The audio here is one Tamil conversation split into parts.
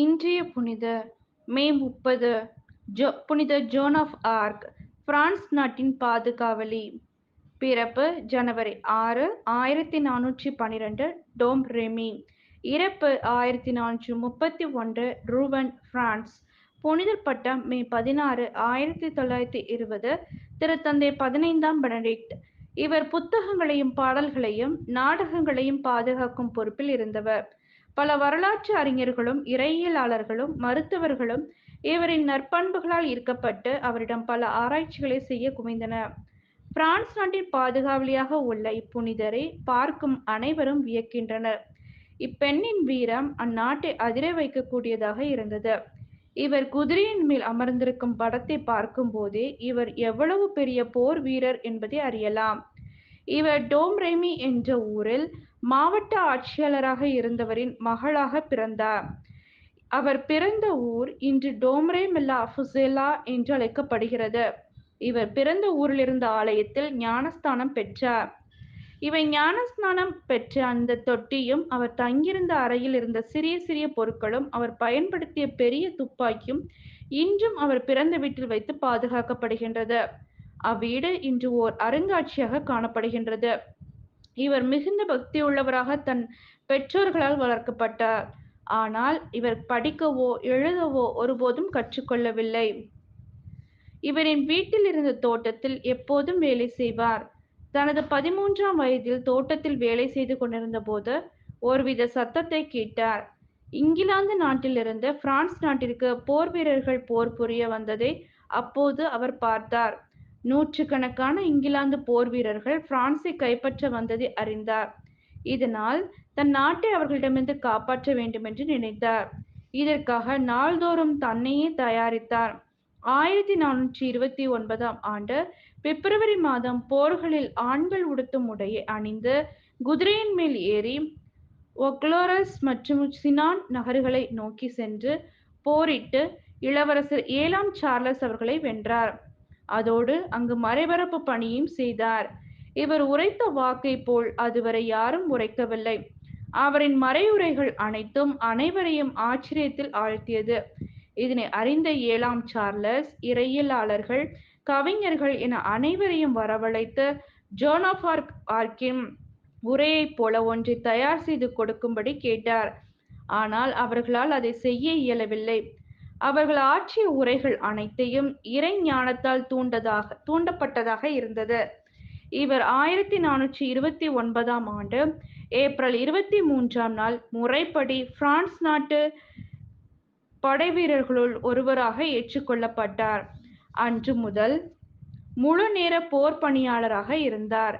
இன்றைய புனிதர் மே 30 புனித ஜோன் ஆஃப் ஆர்க், பிரான்ஸ் நாட்டின் பாதுகாவலி. பிறப்பு ஜனவரி 6, 1412 டோம் ரெமி. இறப்பு 1431 ரூவன், பிரான்ஸ். புனிதர் பட்டம் மே 16, 1920 திருத்தந்தை 15ஆம் பெனடிக்ட். இவர் புத்தகங்களையும் பாடல்களையும் நாடகங்களையும் பாதுகாக்கும் பொறுப்பில் இருந்தவர். பல வரலாற்று அறிஞர்களும் இறையியலாளர்களும் மருத்துவர்களும் இவரின் நற்பண்புகளால் ஈர்க்கப்பட்டு அவரிடம் பல ஆராய்ச்சிகளை செய்ய குவிந்தனர். பிரான்ஸ் நாட்டின் பாதுகாவலியாக உள்ள இப்புனிதரை பார்க்கும் அனைவரும் வியக்கின்றனர். இப்பெண்ணின் வீரம் அந்நாட்டை அதிர வைக்கக்கூடியதாக இருந்தது. இவர் குதிரையின் மேல் அமர்ந்திருக்கும் படத்தை பார்க்கும் போதே இவர் எவ்வளவு பெரிய போர் வீரர் என்பதை அறியலாம். இவர் டோம் ரெமி என்ற ஊரில் மாவட்ட ஆட்சியாளராக இருந்தவரின் மகளாக பிறந்தார். அவர் பிறந்த ஊர் இன்று டோம்ரே மில்லா ஃபுசேலா என்று அழைக்கப்படுகிறது. இவர் பிறந்த ஊரில் இருந்த ஆலயத்தில் ஞானஸ்தானம் பெற்றார். இவை ஞானஸ்நானம் பெற்ற அந்த தொட்டியும் அவர் தங்கியிருந்த அறையில் இருந்த சிறிய சிறிய பொருட்களும் அவர் பயன்படுத்திய பெரிய துப்பாக்கியும் இன்றும் அவர் பிறந்த வீட்டில் வைத்து பாதுகாக்கப்படுகின்றது. அவ்வீடு இன்று ஓர் அருங்காட்சியாக காணப்படுகின்றது. இவர் மிகுந்த பக்தியுள்ளவராக தன் பெற்றோர்களால் வளர்க்கப்பட்டார். ஆனால் இவர் படிக்கவோ எழுதவோ ஒருபோதும் கற்றுக்கொள்ளவில்லை. இவரின் வீட்டில் இருந்த தோட்டத்தில் எப்போதும் வேலை செய்வார். தனது 13ஆம் வயதில் தோட்டத்தில் வேலை செய்து கொண்டிருந்த போது ஒருவித சத்தத்தை கேட்டார். இங்கிலாந்து நாட்டிலிருந்து பிரான்ஸ் நாட்டிற்கு போர் வீரர்கள் போர் புரிய வந்ததை அப்போது அவர் பார்த்தார். நூற்றுக்கணக்கான இங்கிலாந்து போர் வீரர்கள் பிரான்ஸை கைப்பற்ற வந்ததை அறிந்தார். இதனால் தன் நாட்டை அவர்களிடமிருந்து காப்பாற்ற வேண்டும் என்று நினைத்தார். இதற்காக நாள்தோறும் தன்னையே தயாரித்தார். 1429ஆம் ஆண்டு பிப்ரவரி மாதம் போர்களில் ஆண்கள் உடுத்தும் உடையை அணிந்து குதிரையின் மேல் ஏறி ஒக்லோரஸ் மற்றும் சினான் நகர்களை நோக்கி சென்று போரிட்டு இளவரசர் 7ஆம் சார்லஸ் அவர்களை வென்றார். அதோடு அங்கு மறைபரப்பு பணியும் செய்தார். இவர் உரைத்த வாக்கை போல் அதுவரை யாரும் உரைக்கவில்லை. அவரின் மறையுரைகள் அனைத்தும் அனைவரையும் ஆச்சரியத்தில் ஆழ்த்தியது. இதனை அறிந்த 7ஆம் சார்லஸ் இறையியலாளர்கள், கவிஞர்கள் என அனைவரையும் வரவழைத்து ஜோன் ஆஃப் ஆர்க்கின் உரையைப் போல ஒன்றை தயார் செய்து கொடுக்கும்படி கேட்டார். ஆனால் அவர்களால் அதை செய்ய இயலவில்லை. அவர்கள் ஆற்றிய உரைகள் அனைத்தையும் இறை ஞானத்தால் தூண்டப்பட்டதாக இருந்தது. இவர் 1429ஆம் ஆண்டு ஏப்ரல் 23ஆம் நாள் முறைப்படி பிரான்ஸ் நாட்டு படைவீரர்களுள் ஒருவராக ஏற்றுக்கொள்ளப்பட்டார். அன்று முதல் முழு நேர போர் பணியாளராக இருந்தார்.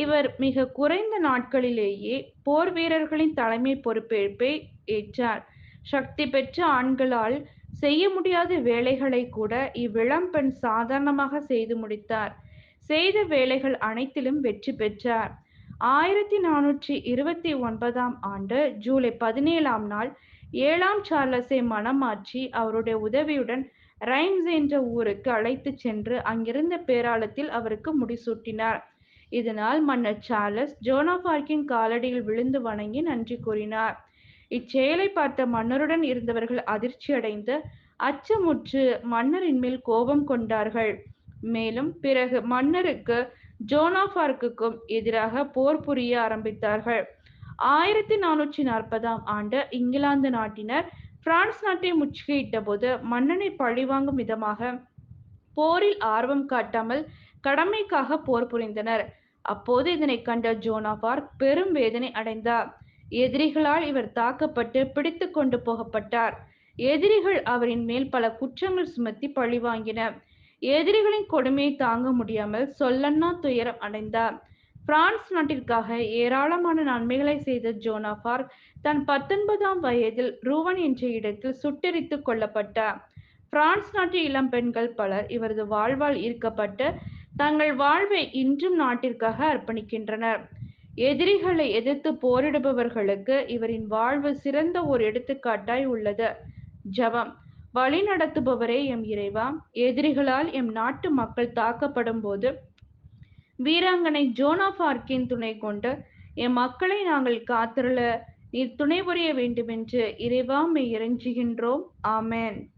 இவர் மிக குறைந்த நாட்களிலேயே போர் வீரர்களின் தலைமை பொறுப்பேற்பை ஏற்றார். சக்தி பெற்ற ஆண்களால் செய்ய முடியாத வேலைகளை கூட இவ்விளம்பெண் சாதாரணமாக செய்து முடித்தார். செய்த வேலைகள் அனைத்திலும் வெற்றி பெற்றார். 1429ஆம் ஆண்டு ஜூலை 17ஆம் நாள் 7ஆம் சார்லஸை மனமாற்றி அவருடைய உதவியுடன் ரைம்ஸ் என்ற ஊருக்கு அழைத்துச் சென்று அங்கிருந்த பேராலயத்தில் அவருக்கு முடிசூட்டினார். இதனால் மன்னர் சார்லஸ் ஜோன் ஆஃப் ஆர்க்கின் காலடியில் விழுந்து வணங்கி நன்றி கூறினார். இச்செயலை பார்த்த மன்னருடன் இருந்தவர்கள் அதிர்ச்சியடைந்து அச்சமுற்று மன்னரின் மேல் கோபம் கொண்டார்கள். மேலும் பிறகு மன்னருக்கு ஜோன் ஆஃப் ஆர்க்குக்கும் எதிராக போர் புரிய ஆரம்பித்தார்கள். 1440ஆம் ஆண்டு இங்கிலாந்து நாட்டினர் பிரான்ஸ் நாட்டை முற்றுகையிட்ட போது மன்னனை பழிவாங்கும் விதமாக போரில் ஆர்வம் காட்டாமல் கடமைக்காக போர் புரிந்தனர். அப்போது இதனை கண்ட ஜோன் ஆஃப் ஆர்க் பெரும் வேதனை அடைந்தார். எதிரிகளால் இவர் தாக்கப்பட்டு பிடித்து கொண்டு போகப்பட்டார். எதிரிகள் அவரின் மேல் பல குற்றங்கள் சுமத்தி பழிவாங்கினர். எதிரிகளின் கொடுமையை தாங்க முடியாமல் சொல்லன்னா துயரம் அடைந்தார். பிரான்ஸ் நாட்டிற்காக ஏராளமான நன்மைகளை செய்த ஜோன் ஆஃப் ஆர்க் தன் 19ஆம் வயதில் ரூவன் என்ற இடத்தில் சுட்டெரித்து கொல்லப்பட்டார். பிரான்ஸ் நாட்டு இளம் பெண்கள் பலர் இவரது வாழ்வால் ஈர்க்கப்பட்டு தங்கள் வாழ்வை இன்றும் நாட்டிற்காக அர்ப்பணிக்கின்றனர். எதிரிகளை எதிர்த்து போரிடுபவர்களுக்கு இவரின் வாழ்வு சிறந்த ஒரு எடுத்துக்காட்டாய் உள்ளது. ஜெபம். வழி நடத்துபவரே எம் இறைவா, எதிரிகளால் எம் நாட்டு மக்கள் தாக்கப்படும் போது வீராங்கனை ஜோன் ஆஃப் ஆர்க்கின் துணை கொண்டு எம் மக்களை நாங்கள் காத்தருள நீர் துணை புரிய வேண்டுமென்று இறைவா உம்மை இறைஞ்சுகின்றோம். ஆமென்.